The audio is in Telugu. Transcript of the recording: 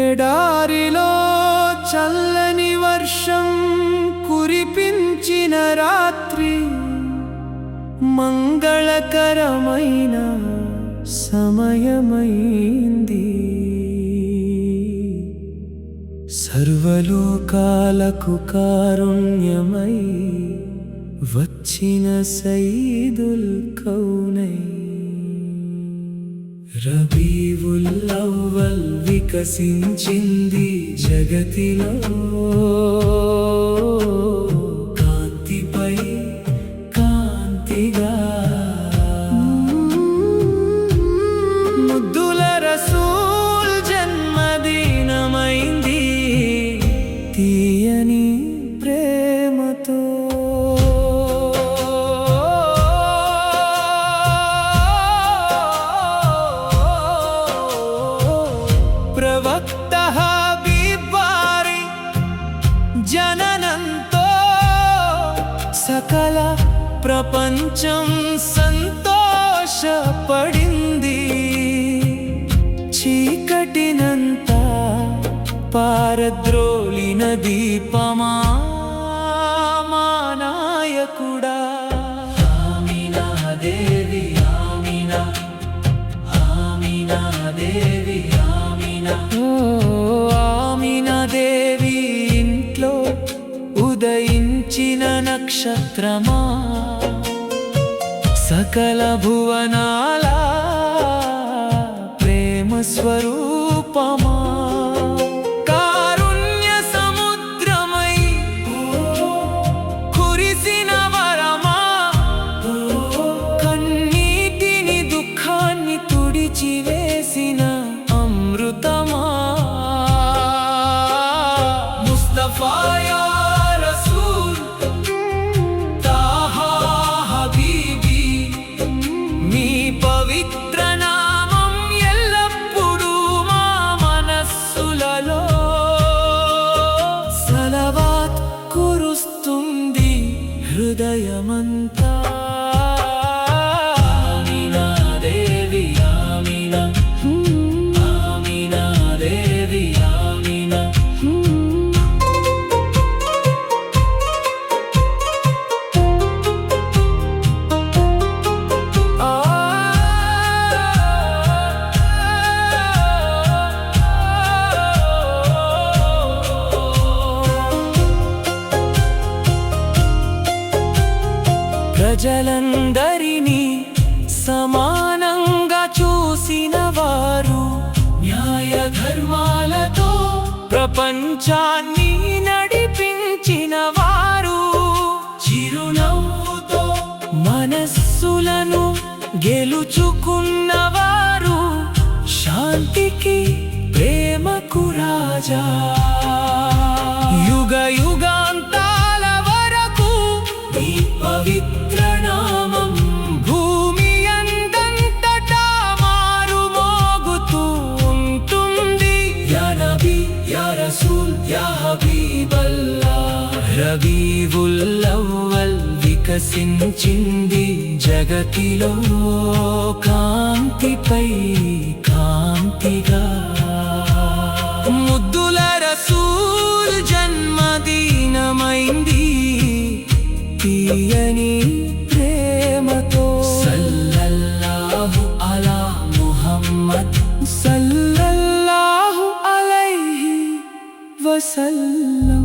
ఎడారిలో చల్లని వర్షం కురిపించిన రాత్రి మంగళకరమైన సమయమైంది. సర్వలోకాలకు కారుణ్యమై వచ్చిన సయ్యిదుల్ కౌనైన్ రబీఉల్ అవ్వల్ వికసించింది జగతిలో. కాంతిపై కాంతిగా ముద్దుల రసూల్ జన్మదినమైంది తీయని ప్రేమతో. ప్రవక్త హబీబ్ వారి జననంతో సకల ప్రపంచం సంతోషపడింది. చీకటినంతా పారద్రోలిన దీపమా మా నాయకుడా. ఆమీనా దేవి ఆమీనా, ఆమీనా దేవి ఆమీనా. ఆమీనా దేవి ఇంట్లో ఉదయించిన నక్షత్రమా, సకల భువనాల ప్రేమ స్వరూపమా. కారుణ్య సముద్రమై కురిసిన వరమా, కన్నీటిని దుఃఖాన్ని తుడిచివేసిన అమృతమా. ముస్తఫా యా రసూల్ తాహా హబీబీ, మీ పవిత్ర నామం ఎల్లప్పుడూ మా మనస్సులలో సలవాత్ కురుస్తుంది హృదయమంతా. ఆమీనా దేవి ఆమీనా, ఆమీనా దేవి ఆమీనా. ప్రజలందరినీ సమానంగా చూసిన వారు, న్యాయ ధర్మాలతో ప్రపంచాన్ని నడిపించిన వారు, చిరునవ్వుతో మనస్సులను గెలుచుకున్నవారు, శాంతికి ప్రేమకు రాజా. యుగ యుగాంతాల వరకు ఈ పవిత్ర నామం భూమి అందంతటా మారుమోగుతూ ఉంటుంది. యా నబీ యా రసూల్ యా హబీబల్లాహ్. రబీఉల్ అవ్వల్ వికసించింది జగతిలో కాంతిపై కాంతిగా. ముద్దుల రసూల్ జన్మదినమైంది తీయని ప్రేమతో. సల్లల్లాహు అలా ముహమ్మద్ సల్లల్లాహు అలైహి వసల్లం.